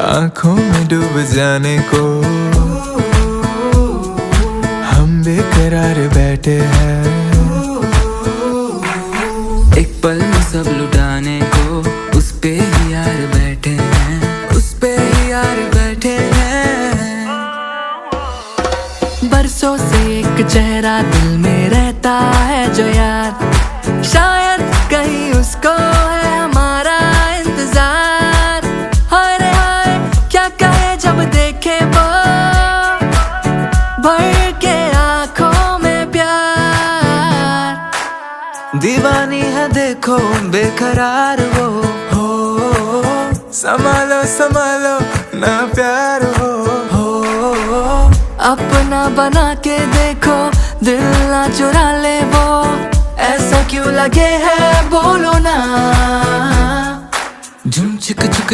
आंखों में डूब जाने को हम बेकरार बैठे हैं। एक पल में सब लुटाने को उस पे ही यार बैठे हैं, उस पे ही यार बैठे हैं। बरसों से एक चेहरा दिल में रहता है जो यार, शायद कहीं उसको है हमारा इंतजार। हाय रे हाय क्या कहे जब देखे वो भर के आंखों में प्यार। दीवानी है देखो बेकरार वो, हो संभालो संभालो ना प्यार हो। अपना बना के देखो दिल ना चुरा ले वो, ऐसा क्यों लगे है बोलो ना। झुम चिक चिक